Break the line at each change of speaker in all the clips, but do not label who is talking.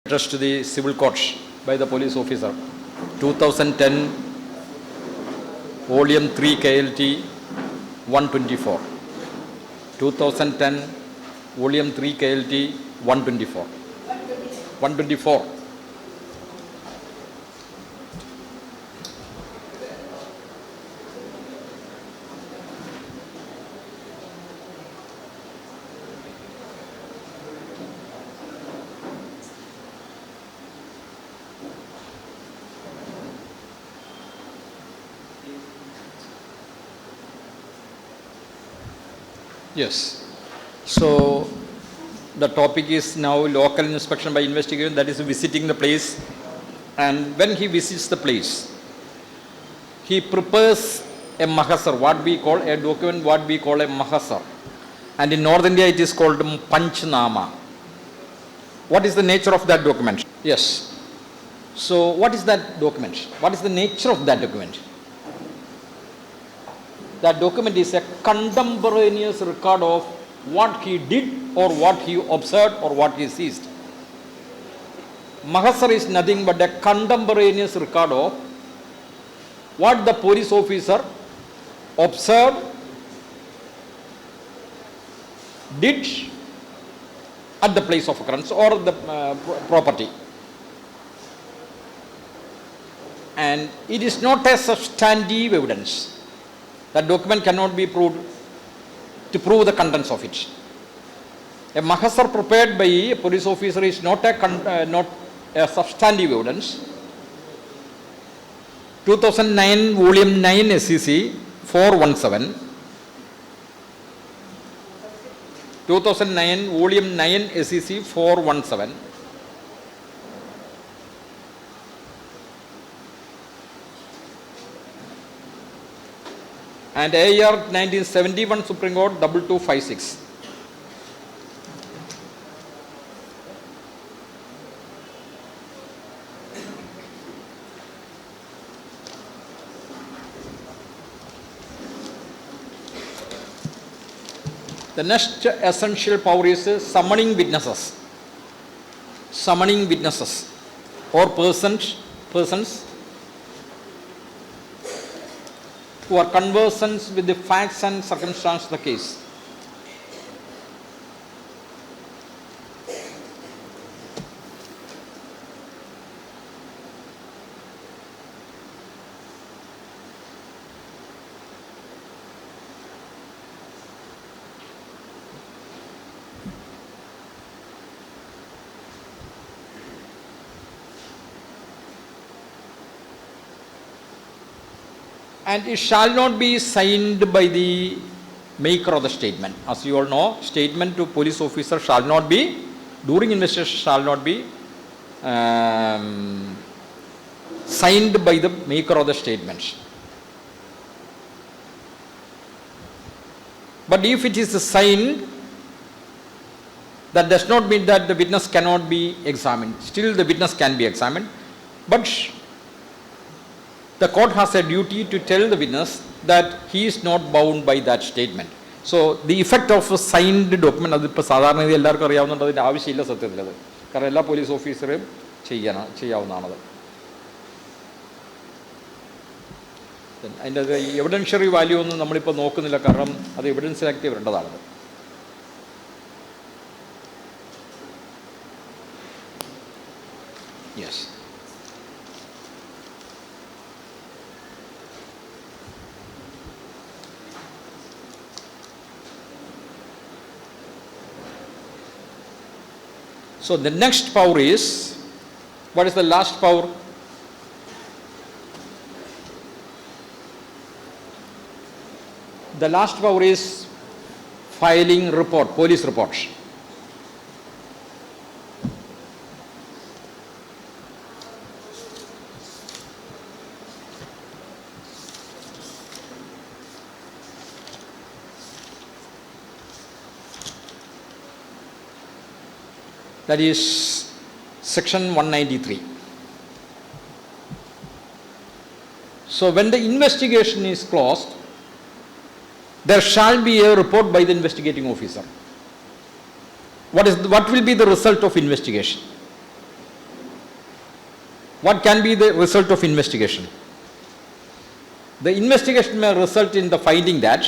addressed to the civil courts by the police officer. 2010, Volume 3 KLT 124. 2010, Volume 3 KLT 124. 124. Yes. So the topic is now local inspection by investigator, that is visiting the place. And when he visits the place, he prepares a mahasar, what we call a document, what we call a mahasar. And in North India it is called Panchnama. What is the nature of that document? Yes. So what is that document? What is the nature of that document? That document is a contemporaneous record of what he did or what he observed or what he seized. Mahasar is nothing but a contemporaneous record of what the police officer observed, did at the place of occurrence or the property. And it is not a substantive evidence. That document cannot be proved to prove the contents of it. A mahasar prepared by a police officer is not a substantive evidence. 2009 Volume 9 SEC 417. 2009 Volume 9 SEC 417. And AR 1971 Supreme Court 2256. The next essential power is summoning witnesses. Summoning witnesses or persons who are conversant with the facts and circumstances of the case. And it shall not be signed by the maker of the statement. As you all know, statement to police officer shall not be, during investigation shall not be signed by the maker of the statement. But if it is signed, that does not mean that the witness cannot be examined. Still the witness can be examined. But the court has a duty to tell the witness that he is not bound by that statement. So the effect of a signed document, that is sadharana ellarku ariyavunundu adinte avashyamilla sathyathil adu karanam ella police officerum cheyyavunnaanu. Adinte evidentiary value ഒന്നും നമ്മളിപ്പോൾ നോക്കുന്നില്ല, കാരണം അത് എവിഡൻസിലാക്കി വരേണ്ടതാണ്. Yes. So the next power is, what is the last power? The last power is filing report, police reports. That is section 193. So when the investigation is closed, there shall be a report by the investigating officer. What will be the result of investigation? what can be the result of investigation? The investigation may result in the finding that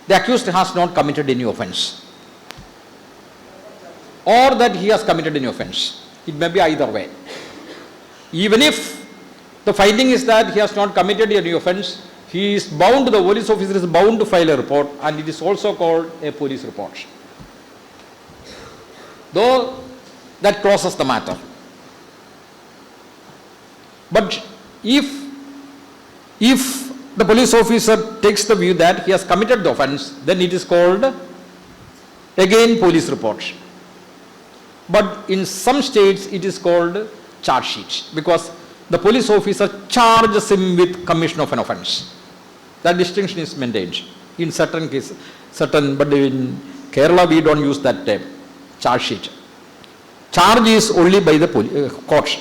the accused has not committed any offense, or that he has committed any offense. It may be either way. Even if the finding is that he has not committed any offense, he is bound, the police officer is bound to file a report, and it is also called a police report. Though that closes the matter. But if the police officer takes the view that he has committed the offense, then it is called again police report. But in some states it is called charge sheet, because the police officer charges him with commission of an offense. That distinction is maintained in certain cases, but in Kerala we don't use that term, charge sheet. Charge is only by the court.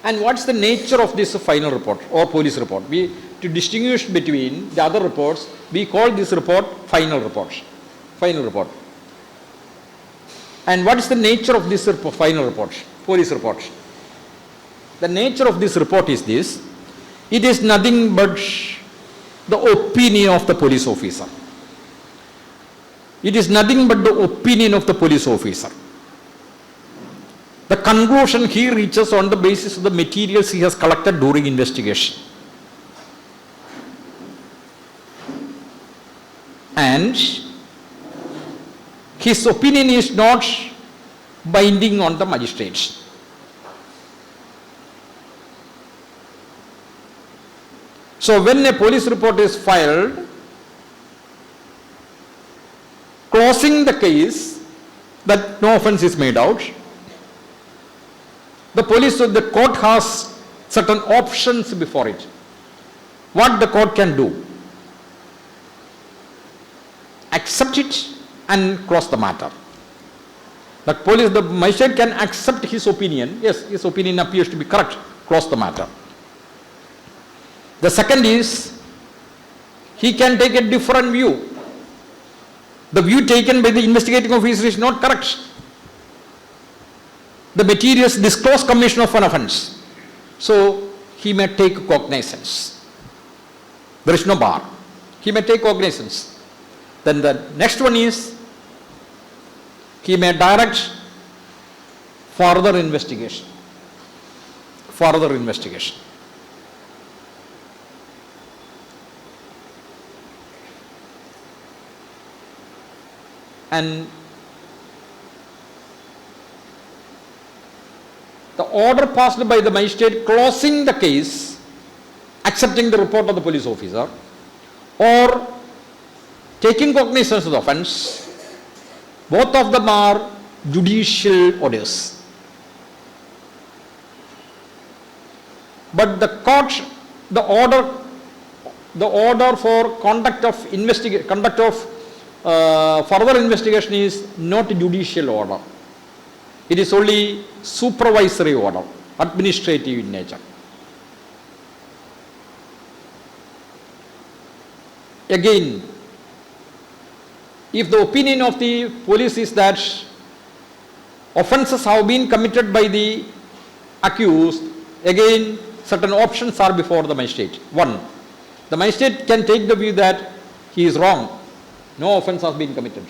And what's the nature of this final report or police report? To distinguish between the other reports, we call this report final report. Final report. And what is the nature of this final report, police report? The nature of this report is this: it is nothing but the opinion of the police officer. It is nothing but the opinion of the police officer. The conclusion he reaches on the basis of the materials he has collected during investigation. And his opinion is not binding on the magistrates. So when a police report is filed, closing the case that no offense is made out, the court has certain options before it. What the court can do? Accept it and close the matter. The magistrate can accept his opinion. Yes, his opinion appears to be correct. Close the matter. The second is, he can take a different view. The view taken by the investigating officer is not correct. The materials disclose commission of an offense. So he may take cognizance. There is no bar. He may take cognizance. Then the next one is, he may direct further investigation. Further investigation. And the order passed by the magistrate closing the case, accepting the report of the police officer, or taking cognizance of the offence, both of them are judicial orders. But the court, the order for conduct of further investigation is not a judicial order. It is only supervisory order, administrative in nature. Again, if the opinion of the police is that offences have been committed by the accused, again certain options are before the magistrate. One, the magistrate can take the view that he is wrong, no offence has been committed.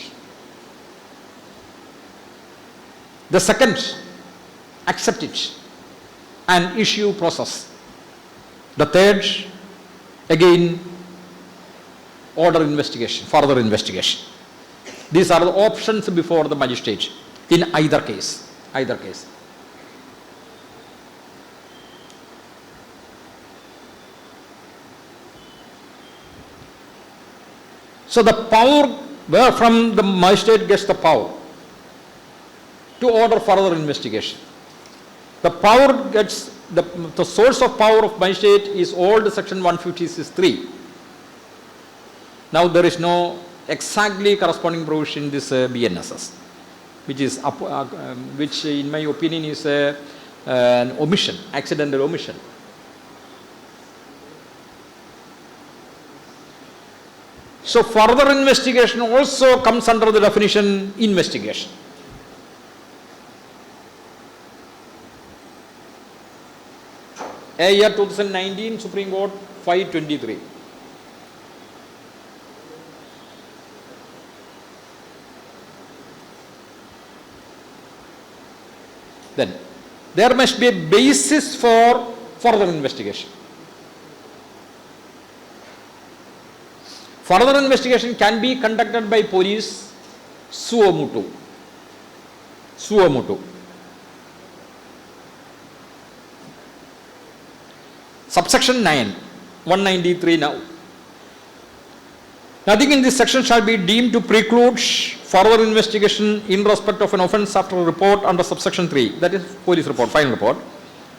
The second, accept it and issue process. The third, again, order investigation, further investigation. These are the options before the magistrate in either case. Either case. So the power, where from the magistrate gets the power to order further investigation. The power gets, the source of power of magistrate is old section 156(3). Now there is no exactly corresponding provision in this BNSS, which in my opinion is an omission, accidental omission. So further investigation also comes under the definition investigation. year 2019, Supreme Court 523. Then there must be a basis for further investigation. Further investigation can be conducted by police suo motu. Suo motu. Subsection 9, 193 now. Nothing in this section shall be deemed to preclude further investigation in respect of an offence after a report under subsection 3, that is police report, final report,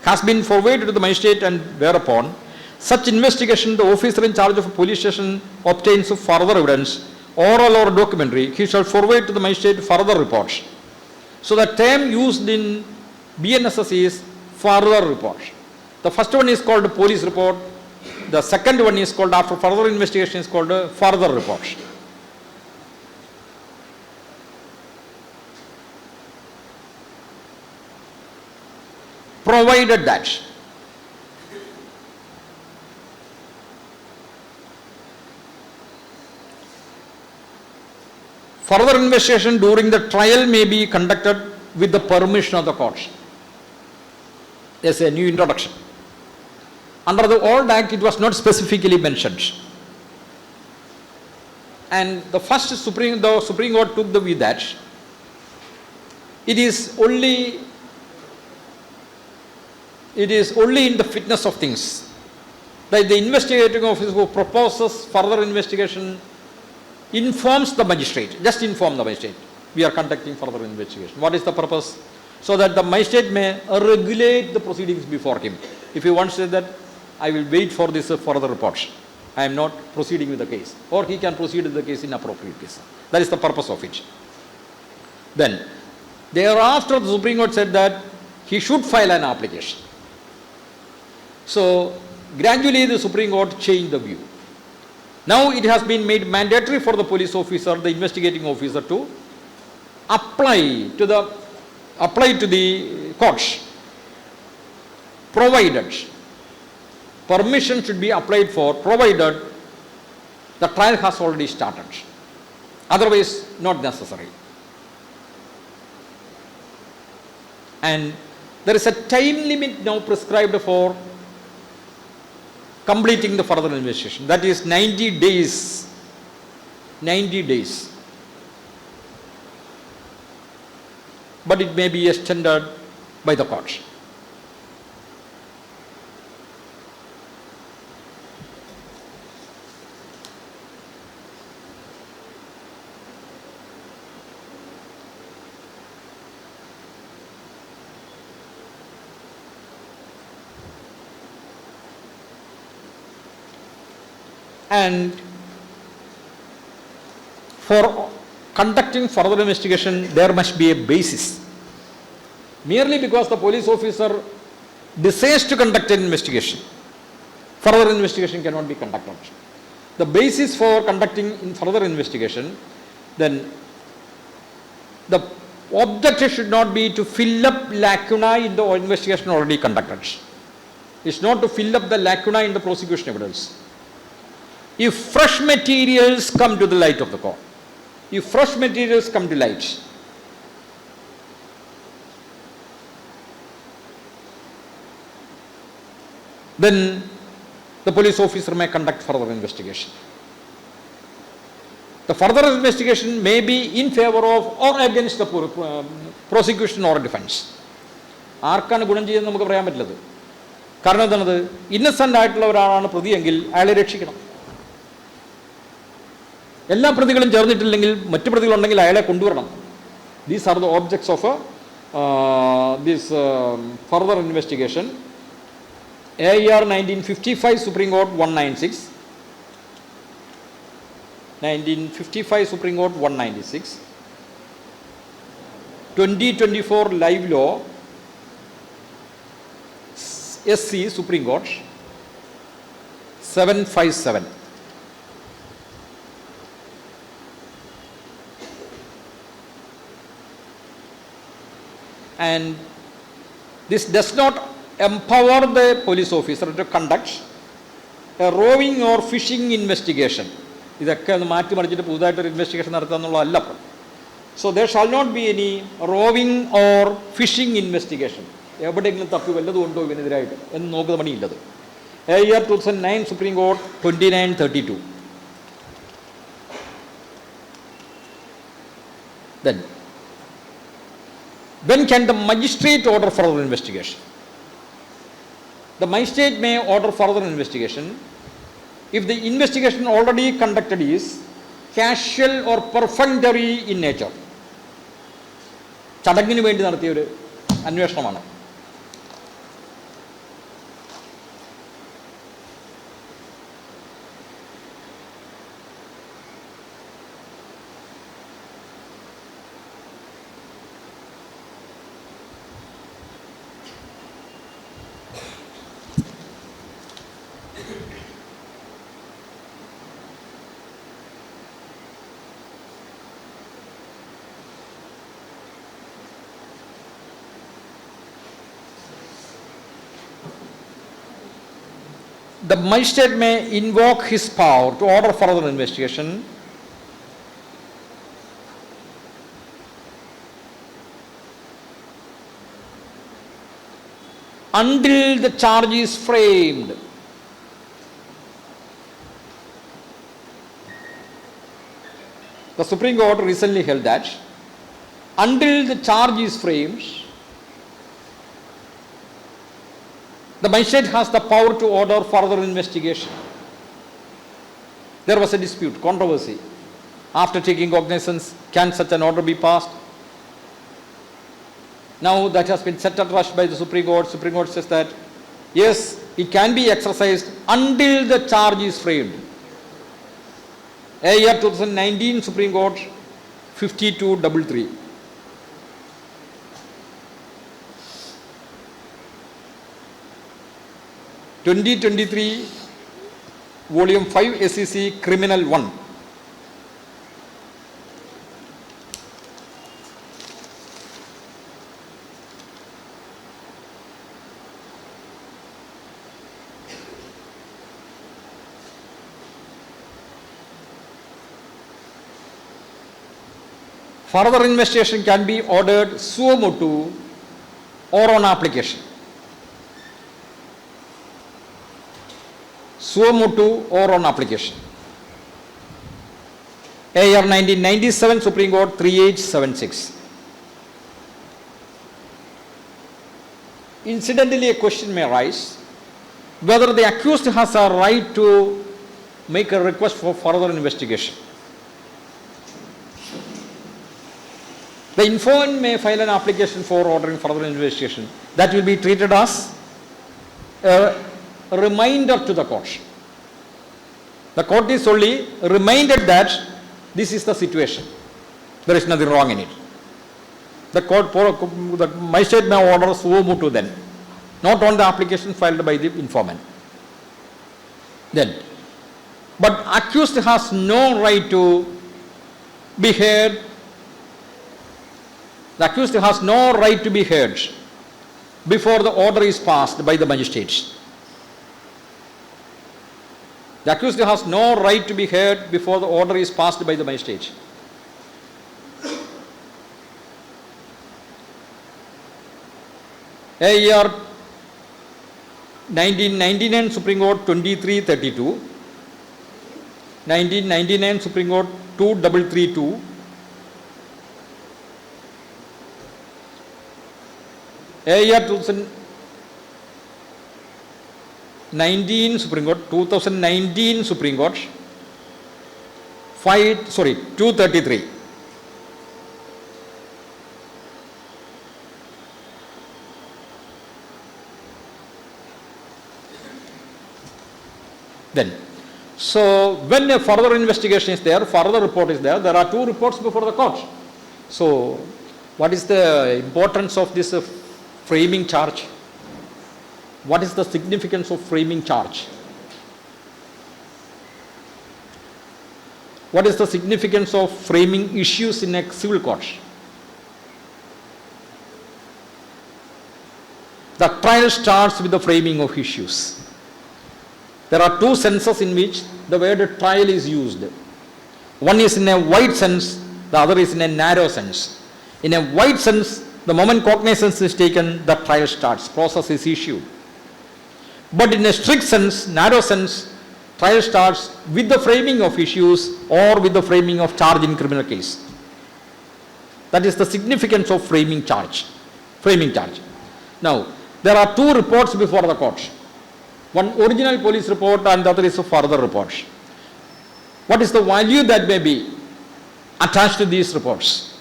has been forwarded to the magistrate, and whereupon such investigation the officer in charge of a police station obtains further evidence, oral or documentary, he shall forward to the magistrate further reports. So the term used in BNSS is further report. The first one is called police report. The second one is called, after further investigation, is called further report. Provided that further investigation during the trial may be conducted with the permission of the court. There's a new introduction. Under the old act, it was not specifically mentioned. And the Supreme Court took the view that it is only in the fitness of things that the investigating officer who proposes further investigation informs the magistrate, just inform the magistrate, we are conducting further investigation. What is the purpose? So that the magistrate may regulate the proceedings before him. If he wants to say that, I will wait for this further report, I am not proceeding with the case, or he can proceed with the case in appropriate case. That is the purpose of it. Then, thereafter the Supreme Court said that he should file an application. So, gradually the Supreme Court changed the view. Now it has been made mandatory for the police officer, the investigating officer, to apply to the courts, provided permission should be applied for, provided the trial has already started. Otherwise, not necessary. And there is a time limit now prescribed for completing the further investigation. That is 90 days. 90 days. But it may be extended by the court. And for conducting further investigation, there must be a basis. Merely because the police officer decides to conduct an investigation, further investigation cannot be conducted. The basis for conducting further investigation, then the objective should not be to fill up lacuna in the investigation already conducted. It's not to fill up the lacuna in the prosecution evidence. If fresh materials come to the light of the court, if fresh materials come to light, then the police officer may conduct further investigation. The further investigation may be in favor of or against the prosecution or defense. ആർക്കാണ് ഗുണം ചെയ്യുന്നത് നമുക്ക് പറയാൻ പറ്റില്ലത്. കാരണം എന്താണത്, innocent ആയിട്ടുള്ള ഒരാളാണ് പ്രതിയെങ്കിൽ അയാളെ രക്ഷിക്കണം. എല്ലാ പ്രതികളും ചേർന്നിട്ടില്ലെങ്കിൽ മറ്റു പ്രതികളുണ്ടെങ്കിൽ അയാളെ കൊണ്ടുവരണം. These are the objects of this further investigation. AR 1955 Supreme Court 196, 1955 Supreme Court 196, 2024 Live Law SC Supreme Court 757. And this does not empower the police officer to conduct a roving or fishing investigation. ഇതൊക്കെ ഒന്ന് മാറ്റി മറിച്ചിട്ട് പുതുതായിട്ടൊരു investigation നടത്തുക എന്നുള്ളതല്ല. So there shall not be any roving or fishing investigation. എവിടെയെങ്കിലും തപ്പി വല്ലതും ഉണ്ടോ ഇവനെതിരായിട്ട് എന്ന് നോക്കുന്ന പണിയില്ലത്. Year 2009 Supreme Court 2932. Then, when can the magistrate order further investigation? The magistrate may order further investigation if the investigation already conducted is casual or perfunctory in nature. ചടങ്ങിന് വേണ്ടി നടത്തിയ ഒരു അന്വേഷണമാണ്. The magistrate may invoke his power to order further investigation until the charge is framed. The Supreme Court recently held that until the charge is framed, the magistrate has the power to order further investigation. There was a dispute, controversy. After taking cognizance, can such an order be passed? Now that has been set at rush by the Supreme Court. Supreme Court says that yes, it can be exercised until the charge is framed. Year 2019 Supreme Court 5233. 2023 Volume 5 SEC Criminal 1. Further investigation can be ordered suo motu or on application. Suo motu or on application. Year 1997 Supreme Court 3876. Incidentally, a question may arise whether the accused has a right to make a request for further investigation. The informant may file an application for ordering further investigation. That will be treated as a reminder to the court. The court is only reminded that this is the situation. There is nothing wrong in it. The court, the magistrate may order suo motu then, not on the application filed by the informant. Then, but accused has no right to be heard. The accused has no right to be heard before the order is passed by the magistrate. The accused has no right to be heard before the order is passed by the magistrate. Year 1999 Supreme Court 2332, 1999 Supreme Court 2332, year 2019 Supreme Court 233. Then, so when a further investigation is there, further report is there, there are two reports before the court. So, what is the importance of this framing charge? What is the significance of framing charge? What is the significance of framing issues in a civil court? The trial starts with the framing of issues. There are two senses in which the word trial is used. One is in a wide sense, the other is in a narrow sense. In a wide sense, the moment cognizance is taken, the trial starts, process is issued. But in a strict sense, narrow sense, trial starts with the framing of issues or with the framing of charge in criminal case. That is the significance of framing charge. Now, there are two reports before the court. One original police report and the other is a further report. What is the value that may be attached to these reports?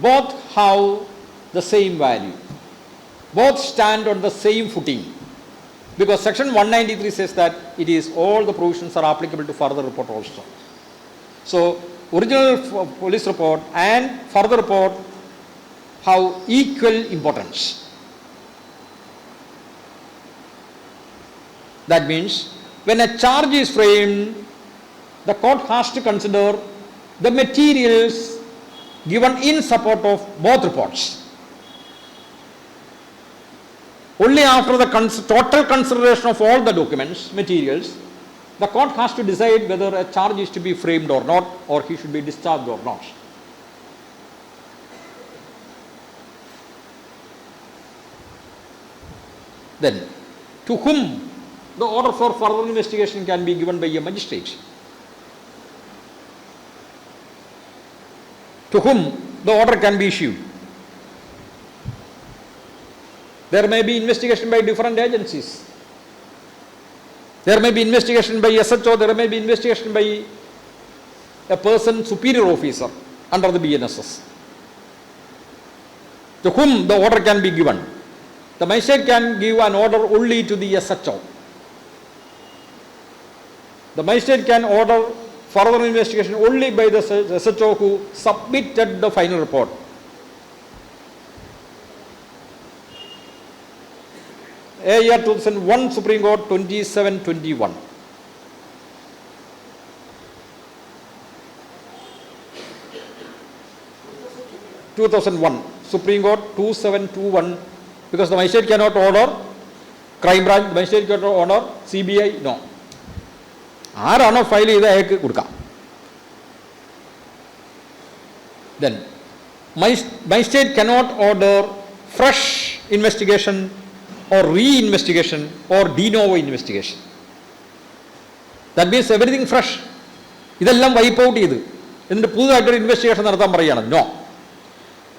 Both have the same value. Both stand on the same footing. Because section 193 says that it is all the provisions are applicable to further report also. So, original police report and further report have equal importance. That means, when a charge is framed, the court has to consider the materials given in support of both reports. Only after the total consideration of all the documents, materials, the court has to decide whether a charge is to be framed or not, or he should be discharged or not. Then, to whom the order for further investigation can be given by a magistrate? To whom the order can be issued? There may be investigation by different agencies. There may be investigation by SHO, there may be investigation by a person, superior officer under the BNSS. To whom the order can be given? The magistrate can give an order only to the SHO. The magistrate can order further investigation only by the SHO who submitted the final report. Year 2001 Supreme Court 2721. Supreme Court 2721, because the magistrate cannot order crime branch, the magistrate cannot order CBI, no. ആരാണോ file ചെയ്ത് അയാൾക്ക് കൊടുക്കാം. Then, magistrate cannot order fresh investigation or re-investigation or de novo investigation. That means everything fresh. ഇതെല്ലാം wipe out ചെയ്ത് എന്നിട്ട് പുതുതായിട്ടൊരു investigation നടത്താൻ പറയുകയാണ്. No.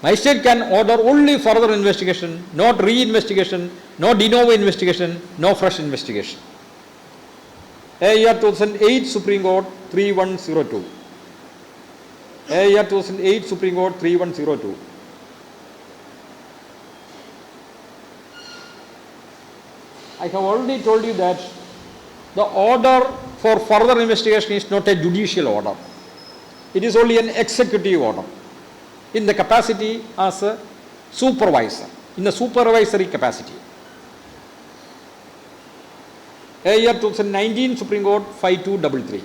Magistrate can order only further investigation, not re-investigation, no de novo investigation, no fresh investigation. Year 2008 Supreme Court 3102. Year 2008 Supreme Court 3102. I have already told you that the order for further investigation is not a judicial order. It is only an executive order in the capacity as a supervisor, in the supervisory capacity. Year 2019 Supreme Court 5233.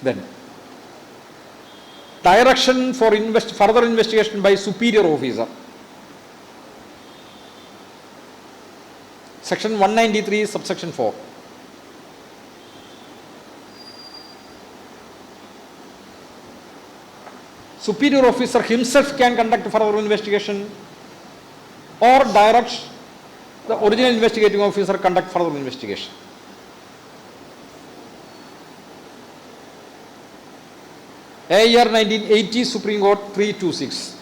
Then, direction for further investigation by superior officer. Section 193 subsection 4. Superior officer himself can conduct further investigation or direct the original investigating officer conduct further investigation. Year 1980 Supreme Court 326.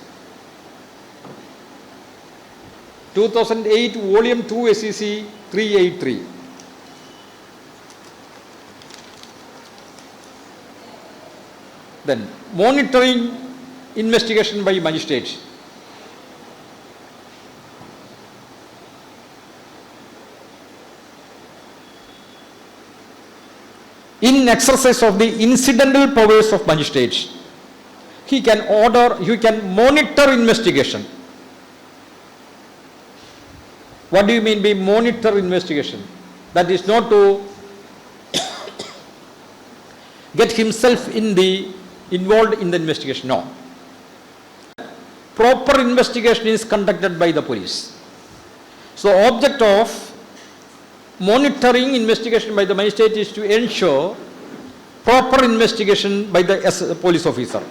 2008 Volume 2 SEC 383. Then, monitoring investigation by magistrate. In exercise of the incidental powers of magistrates, he can monitor investigation. What do you mean by monitor investigation? That is not to get himself involved in the investigation. No. Proper investigation is conducted by the police. So object of monitoring investigation by the magistrate is to ensure proper investigation by the police officer.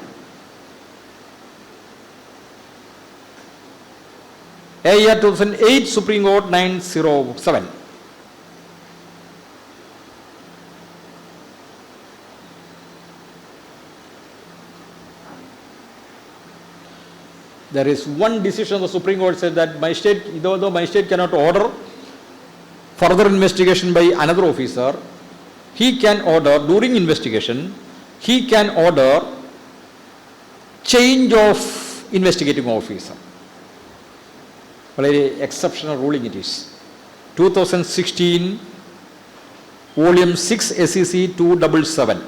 Year 2008 Supreme Court 907. There is one decision the Supreme Court said that magistrate, though the magistrate cannot order further investigation by another officer, he can order during investigation, he can order change of investigating officer. Very exceptional ruling it is. 2016, volume 6, SEC 277.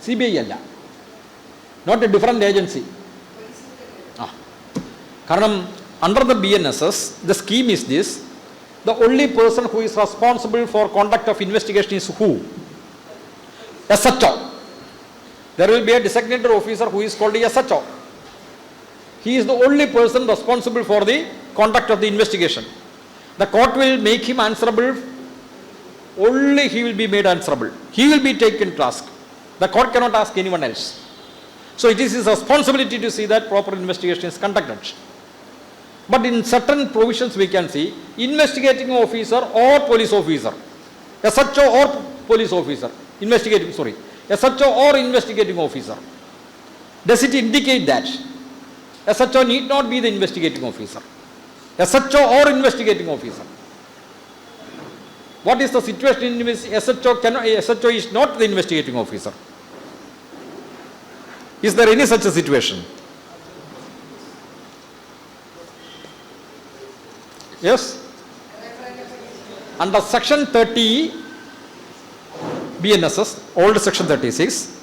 CBI alla, not a different agency. Under the BNSS, the scheme is this: the only person who is responsible for conduct of investigation is who? SHO. There will be a designated officer who is called a SHO. He is the only person responsible for the conduct of the investigation. The court will make him answerable, only he will be made answerable. He will be taken task. The court cannot ask anyone else. So it is his responsibility to see that proper investigation is conducted. But in certain provisions we can see investigating officer or police officer, SHO or police officer, SHO or investigating officer. Does it indicate that SHO need not be the investigating officer? SHO or investigating officer. What is the situation in which SHO is not the investigating officer? Is there any such a situation? Yes? Under section 30 BNSS, old section 36,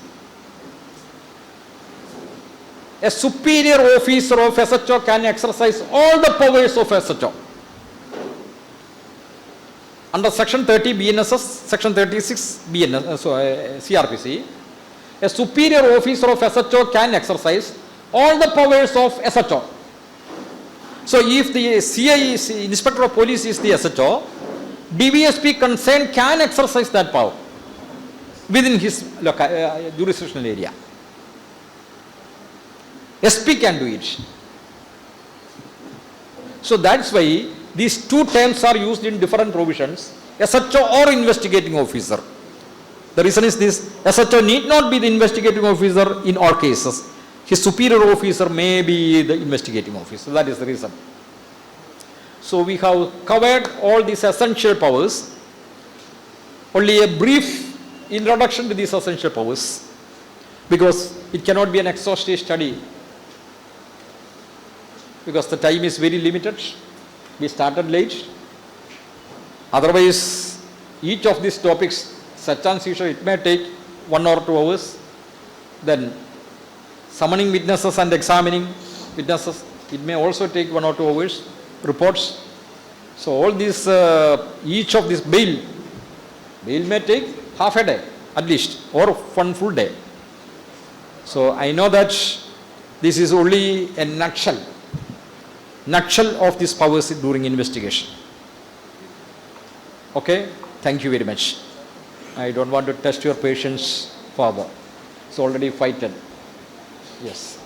a superior officer of SHO can exercise all the powers of SHO. Under section 30 BNSS, section 36 CRPC, a superior officer of SHO can exercise all the powers of SHO. So if the CI is Inspector of Police is the SHO, DVSP concerned can exercise that power within his jurisdictional area. SP can do it. So that's why these two terms are used in different provisions, SHO or investigating officer. The reason is this: SHO need not be the investigating officer in all cases. His superior officer may be the investigating officer. That is the reason. So we have covered all these essential powers. Only a brief introduction to these essential powers, because it cannot be an exhaustive study, because the time is very limited. We started late. Otherwise, each of these topics, such as usual, it may take 1 or 2 hours. Then summoning witnesses and examining witnesses, it may also take 1 or 2 hours. Reports. So all these, each of this bail may take half a day at least, or 1 full day. So I know that this is only a nutshell of these powers during investigation. Okay, thank you very much. I don't want to test your patience further. It's already fighted. Yes.